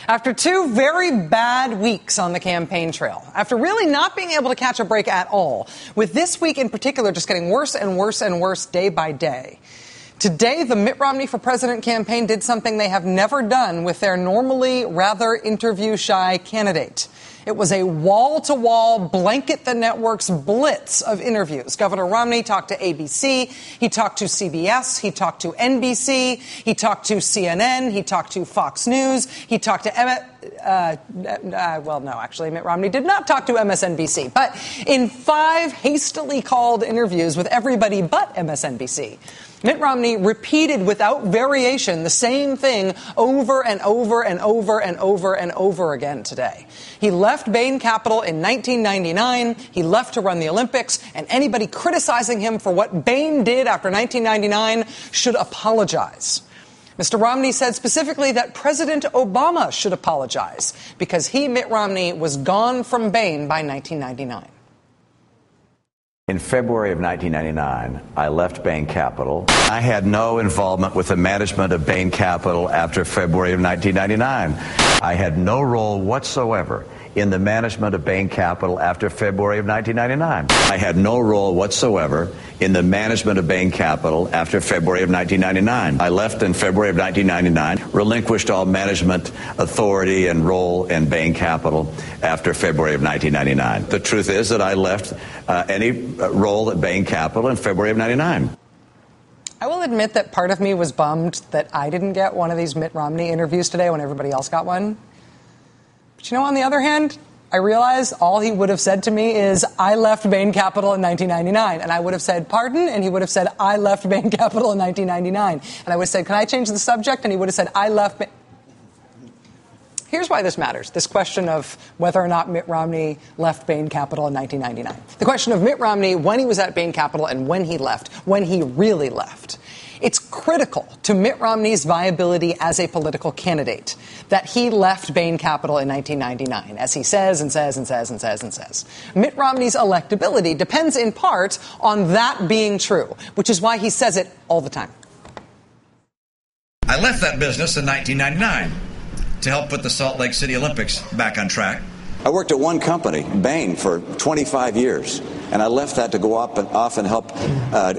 After 2 very bad weeks on the campaign trail, after really not being able to catch a break at all, with this week in particular just getting worse and worse and worse day by day, today the Mitt Romney for President campaign did something they have never done with their normally rather interview-shy candidate. It was a wall-to-wall, blanket-the-network's blitz of interviews. Governor Romney talked to ABC, he talked to CBS, he talked to NBC, he talked to CNN, he talked to Fox News, he talked to Mitt Romney did not talk to MSNBC. But in 5 hastily called interviews with everybody but MSNBC, Mitt Romney repeated without variation the same thing over and over and over and over and over again today. He left Bain Capital in 1999. He left to run the Olympics. And anybody criticizing him for what Bain did after 1999 should apologize. Mr. Romney said specifically that President Obama should apologize because he, Mitt Romney, was gone from Bain by 1999. In February of 1999, I left Bain Capital. I had no involvement with the management of Bain Capital after February of 1999. I had no role whatsoever in the management of Bain Capital after February of 1999. I had no role whatsoever in the management of Bain Capital after February of 1999. I left in February of 1999, relinquished all management authority and role in Bain Capital after February of 1999. The truth is that I left any role at Bain Capital in February of 99. I will admit that part of me was bummed that I didn't get one of these Mitt Romney interviews today when everybody else got one. But on the other hand, I realized all he would have said to me is, I left Bain Capital in 1999. And I would have said, pardon? And he would have said, I left Bain Capital in 1999. And I would have said, can I change the subject? And he would have said, I left Bain. Here's why this matters, this question of whether or not Mitt Romney left Bain Capital in 1999. The question of Mitt Romney when he was at Bain Capital and when he left, when he really left. It's critical to Mitt Romney's viability as a political candidate that he left Bain Capital in 1999, as he says and says and says and says and says. Mitt Romney's electability depends in part on that being true, which is why he says it all the time. I left that business in 1999 to help put the Salt Lake City Olympics back on track. I worked at one company, Bain, for 25 years, and I left that to go off and help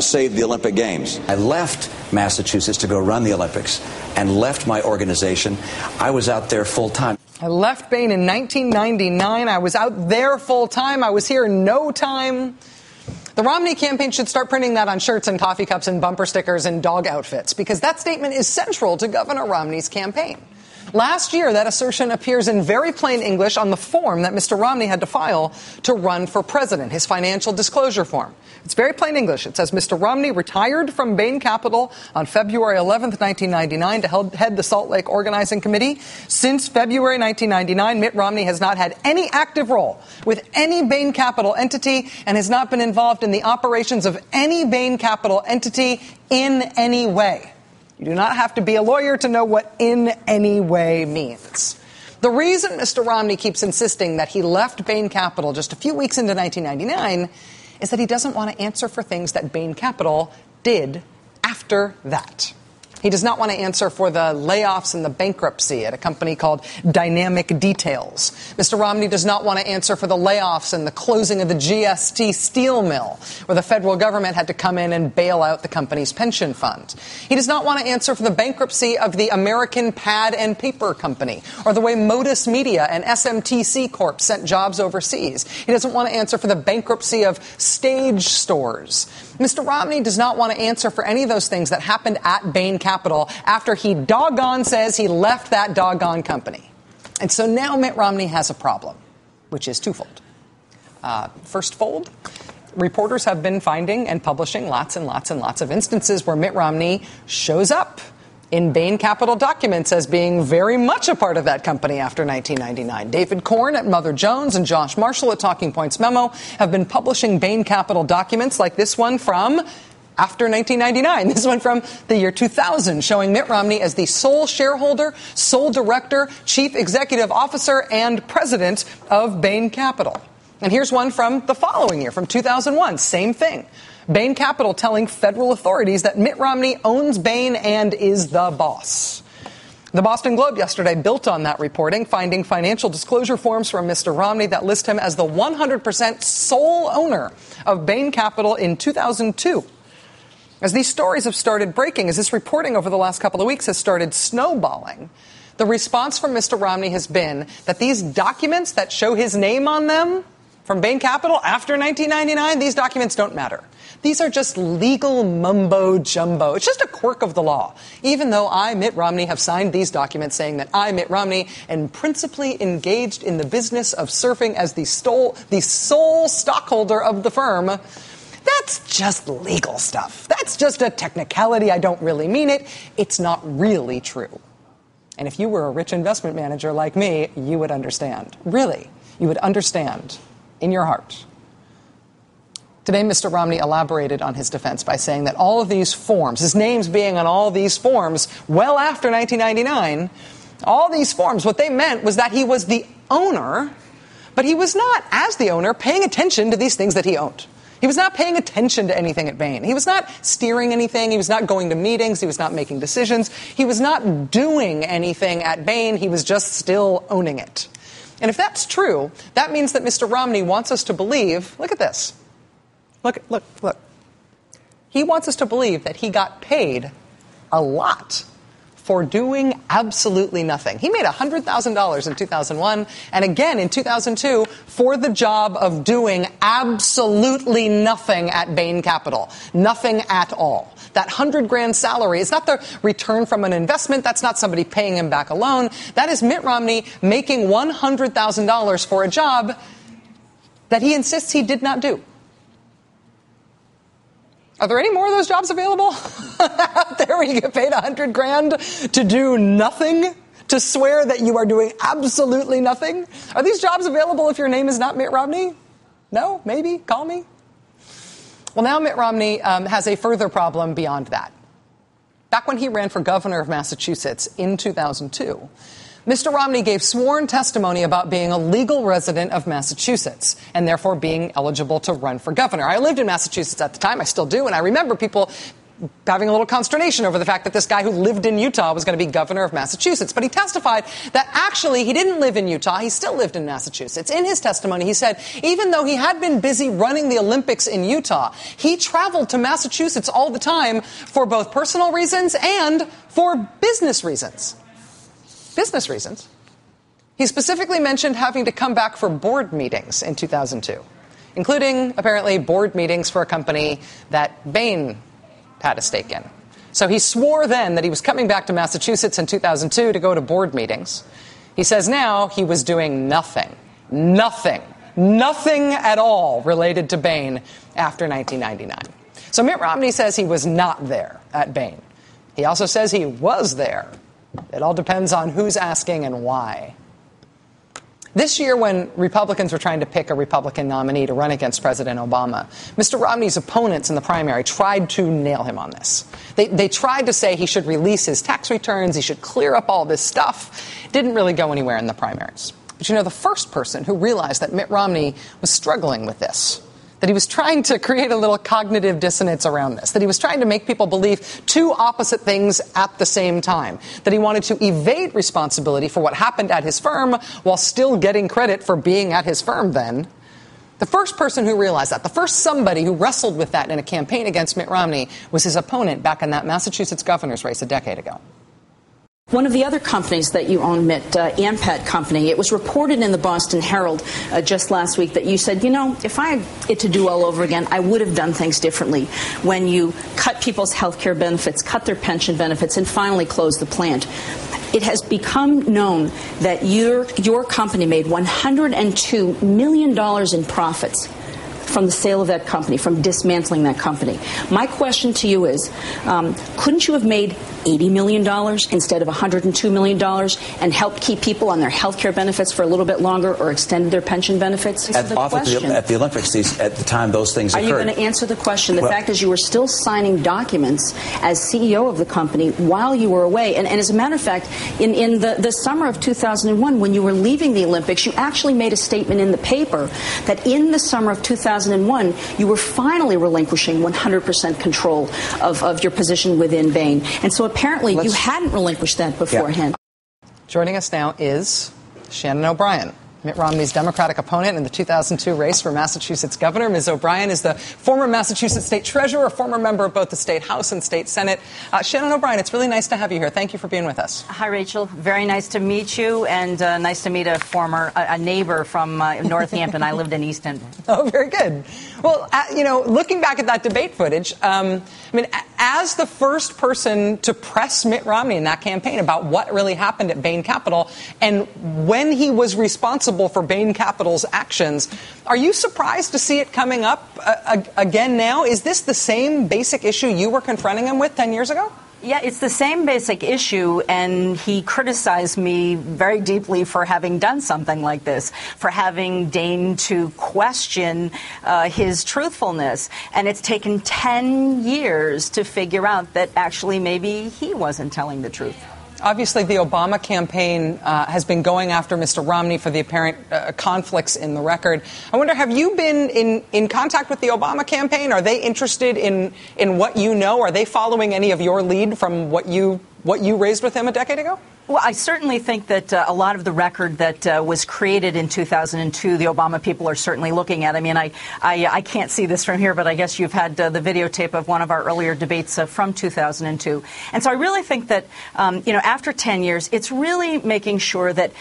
save the Olympic Games. I left Massachusetts to go run the Olympics and left my organization. I was out there full time. I left Bain in 1999. I was out there full time. I was here no time. The Romney campaign should start printing that on shirts and coffee cups and bumper stickers and dog outfits, because that statement is central to Governor Romney's campaign. Last year, that assertion appears in very plain English on the form that Mr. Romney had to file to run for president, his financial disclosure form. It's very plain English. It says Mr. Romney retired from Bain Capital on February 11th, 1999 to head the Salt Lake Organizing Committee. Since February 1999, Mitt Romney has not had any active role with any Bain Capital entity and has not been involved in the operations of any Bain Capital entity in any way. You do not have to be a lawyer to know what in any way means. The reason Mr. Romney keeps insisting that he left Bain Capital just a few weeks into 1999 is that he doesn't want to answer for things that Bain Capital did after that. He does not want to answer for the layoffs and the bankruptcy at a company called Dynamic Details. Mr. Romney does not want to answer for the layoffs and the closing of the GST steel mill, where the federal government had to come in and bail out the company's pension fund. He does not want to answer for the bankruptcy of the American Pad and Paper Company, or the way Modus Media and SMTC Corp sent jobs overseas. He doesn't want to answer for the bankruptcy of Stage Stores. Mr. Romney does not want to answer for any of those things that happened at Bain Capital after he doggone says he left that doggone company. And so now Mitt Romney has a problem, which is twofold. First fold, reporters have been finding and publishing lots and lots and lots of instances where Mitt Romney shows up in Bain Capital documents as being very much a part of that company after 1999. David Korn at Mother Jones and Josh Marshall at Talking Points Memo have been publishing Bain Capital documents like this one from after 1999. This one from the year 2000, showing Mitt Romney as the sole shareholder, sole director, chief executive officer, and president of Bain Capital. And here's one from the following year, from 2001. Same thing. Bain Capital telling federal authorities that Mitt Romney owns Bain and is the boss. The Boston Globe yesterday built on that reporting, finding financial disclosure forms from Mr. Romney that list him as the 100% sole owner of Bain Capital in 2002. As these stories have started breaking, as this reporting over the last couple of weeks has started snowballing, the response from Mr. Romney has been that these documents that show his name on them from Bain Capital after 1999, these documents don't matter. These are just legal mumbo-jumbo. It's just a quirk of the law. Even though I, Mitt Romney, have signed these documents saying that I, Mitt Romney, am principally engaged in the business of serving as the sole stockholder of the firm, that's just legal stuff. That's just a technicality. I don't really mean it. It's not really true. And if you were a rich investment manager like me, you would understand. Really, you would understand in your heart. Today, Mr. Romney elaborated on his defense by saying that all of these forms, his name's being on all these forms well after 1999, all these forms, what they meant was that he was the owner, but he was not, as the owner, paying attention to these things that he owned. He was not paying attention to anything at Bain. He was not steering anything. He was not going to meetings. He was not making decisions. He was not doing anything at Bain. He was just still owning it. And if that's true, that means that Mr. Romney wants us to believe, look at this. Look. He wants us to believe that he got paid a lot for doing absolutely nothing. He made $100,000 in 2001 and again in 2002 for the job of doing absolutely nothing at Bain Capital. Nothing at all. That $100,000 salary is not the return from an investment. That's not somebody paying him back a loan. That is Mitt Romney making $100,000 for a job that he insists he did not do. Are there any more of those jobs available out there where you get paid $100,000 to do nothing, to swear that you are doing absolutely nothing? Are these jobs available if your name is not Mitt Romney? No? Maybe? Call me? Well, now Mitt Romney has a further problem beyond that. Back when he ran for governor of Massachusetts in 2002, Mr. Romney gave sworn testimony about being a legal resident of Massachusetts and therefore being eligible to run for governor. I lived in Massachusetts at the time. I still do. And I remember people having a little consternation over the fact that this guy who lived in Utah was going to be governor of Massachusetts. But he testified that actually he didn't live in Utah. He still lived in Massachusetts. In his testimony, he said even though he had been busy running the Olympics in Utah, he traveled to Massachusetts all the time for both personal reasons and for business reasons. Business reasons. He specifically mentioned having to come back for board meetings in 2002, including apparently board meetings for a company that Bain had a stake in. So he swore then that he was coming back to Massachusetts in 2002 to go to board meetings. He says now he was doing nothing at all related to Bain after 1999. So Mitt Romney says he was not there at Bain. He also says he was there. It all depends on who's asking and why. This year, when Republicans were trying to pick a Republican nominee to run against President Obama, Mr. Romney's opponents in the primary tried to nail him on this. They tried to say he should release his tax returns, he should clear up all this stuff. It didn't really go anywhere in the primaries. But you know, the first person who realized that Mitt Romney was struggling with this, that he was trying to create a little cognitive dissonance around this, that he was trying to make people believe two opposite things at the same time, that he wanted to evade responsibility for what happened at his firm while still getting credit for being at his firm then. The first person who realized that, the first somebody who wrestled with that in a campaign against Mitt Romney was his opponent back in that Massachusetts governor's race a decade ago. One of the other companies that you own, Mitt, Ampat Company, it was reported in the Boston Herald just last week that you said, you know, if I had it to do all over again, I would have done things differently when you cut people's health care benefits, cut their pension benefits, and finally closed the plant. It has become known that your company made $102 million in profits from the sale of that company, from dismantling that company. My question to you is, couldn't you have made $80 million instead of $102 million and helped keep people on their health care benefits for a little bit longer or extended their pension benefits? At the Olympics, at the time those things occurred. Are you going to answer the question? The fact is you were still signing documents as CEO of the company while you were away. And as a matter of fact, in the summer of 2001, when you were leaving the Olympics, you actually made a statement in the paper that in the summer of 2001, you were finally relinquishing 100% control of your position within Bain. And so apparently you hadn't relinquished that beforehand. Yeah. Joining us now is Shannon O'Brien, Mitt Romney's Democratic opponent in the 2002 race for Massachusetts governor. Ms. O'Brien is the former Massachusetts state treasurer, a former member of both the state House and state Senate. Shannon O'Brien, it's really nice to have you here. Thank you for being with us. Hi, Rachel. Very nice to meet you, and nice to meet a neighbor from Northampton. I lived in Easton. Oh, very good. Well, looking back at that debate footage, as the first person to press Mitt Romney in that campaign about what really happened at Bain Capital and when he was responsible for Bain Capital's actions, are you surprised to see it coming up again now? Is this the same basic issue you were confronting him with 10 years ago? Yeah, it's the same basic issue, and he criticized me very deeply for having done something like this, for having deigned to question his truthfulness. And it's taken 10 years to figure out that actually maybe he wasn't telling the truth. Obviously, the Obama campaign has been going after Mr. Romney for the apparent conflicts in the record. I wonder, have you been in contact with the Obama campaign? Are they interested in what you know? Are they following any of your lead from what you raised with him a decade ago? Well, I certainly think that a lot of the record that was created in 2002, the Obama people are certainly looking at. I mean, I can't see this from here, but I guess you've had the videotape of one of our earlier debates from 2002. And so I really think that, after 10 years, it's really making sure that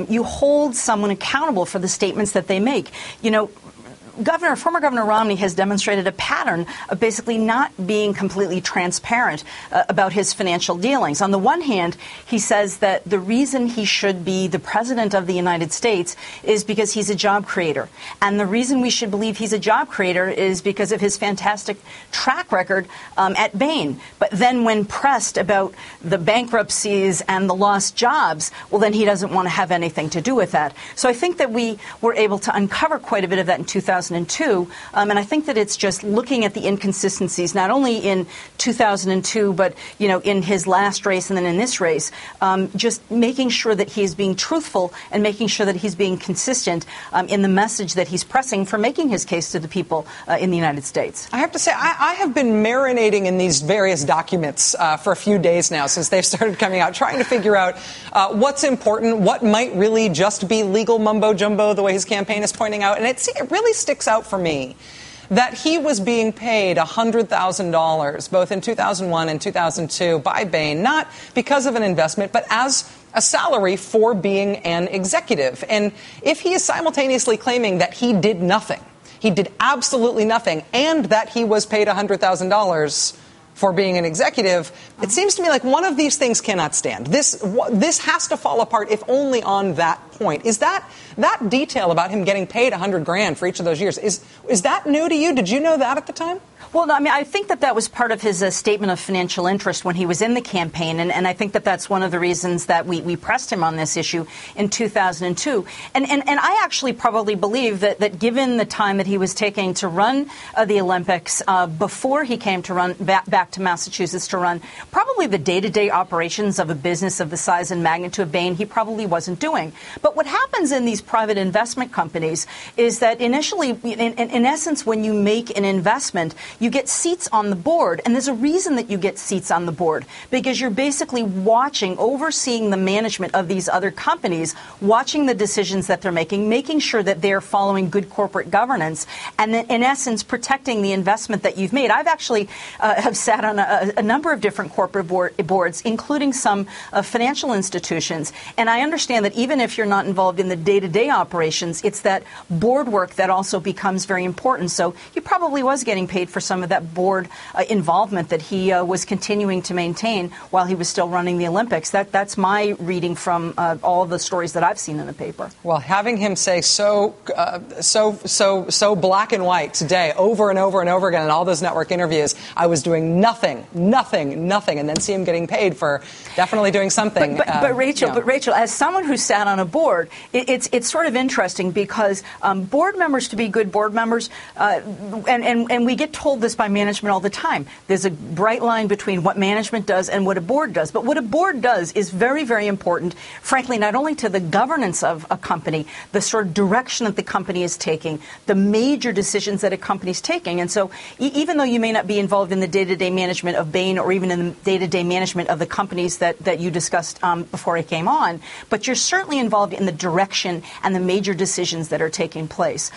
you hold someone accountable for the statements that they make. Former Governor Romney has demonstrated a pattern of basically not being completely transparent about his financial dealings. On the one hand, he says that the reason he should be the president of the United States is because he's a job creator. And the reason we should believe he's a job creator is because of his fantastic track record at Bain. But then when pressed about the bankruptcies and the lost jobs, well, then he doesn't want to have anything to do with that. So I think that we were able to uncover quite a bit of that in 2002. And I think that it's just looking at the inconsistencies, not only in 2002, but, in his last race and then in this race, just making sure that he's being truthful and making sure that he's being consistent in the message that he's pressing for making his case to the people in the United States. I have to say, I have been marinating in these various documents for a few days now since they've started coming out, trying to figure out what's important, what might really just be legal mumbo-jumbo, the way his campaign is pointing out. And it really sticks out for me that he was being paid $100,000 both in 2001 and 2002 by Bain, not because of an investment, but as a salary for being an executive. And if he is simultaneously claiming that he did nothing, he did absolutely nothing, and that he was paid $100,000 for being an executive, it seems to me like one of these things cannot stand. This has to fall apart, if only on that point. Is that detail about him getting paid $100,000 for each of those years, is that new to you? Did you know that at the time? Well, no, I think that was part of his statement of financial interest when he was in the campaign, and I think that's one of the reasons that we pressed him on this issue in 2002. And I actually probably believe that given the time that he was taking to run the Olympics before he came to run back to Massachusetts to run probably the day-to-day operations of a business of the size and magnitude of Bain, he probably wasn't doing. But what happens in these private investment companies is that initially, in essence, when you make an investment, you get seats on the board. And there's a reason that you get seats on the board, because you're basically overseeing the management of these other companies, watching the decisions that they're making sure that they're following good corporate governance, and then, in essence, protecting the investment that you've made. I've actually have sat on a number of different corporate boards, including some financial institutions. And I understand that even if you're not involved in the day-to-day operations, it's that board work that also becomes very important. So he probably was getting paid for some of that board involvement that he was continuing to maintain while he was still running the Olympics. That's my reading from all of the stories that I've seen in the paper. Well, having him say so black and white today, over and over and over again in all those network interviews, I was doing nothing, and then see him getting paid for definitely doing something. But Rachel, as someone who sat on a board, it's sort of interesting because board members, to be good board members, and we get told told this by management all the time. There's a bright line between what management does and what a board does. But what a board does is very, very important, frankly, not only to the governance of a company, the sort of direction that the company is taking, the major decisions that a company's taking. And so even though you may not be involved in the day-to-day management of Bain or even in the day-to-day management of the companies that you discussed before I came on, but you're certainly involved in the direction and the major decisions that are taking place.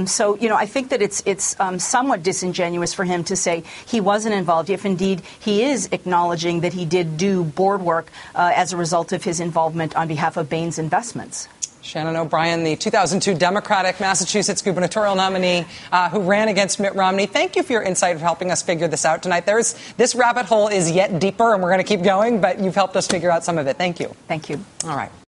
So, I think that it's somewhat disingenuous for him to say he wasn't involved, if indeed he is acknowledging that he did do board work as a result of his involvement on behalf of Bain's investments. Shannon O'Brien, the 2002 Democratic Massachusetts gubernatorial nominee who ran against Mitt Romney. Thank you for your insight of helping us figure this out tonight. This rabbit hole is yet deeper, and we're going to keep going, but you've helped us figure out some of it. Thank you. Thank you. All right.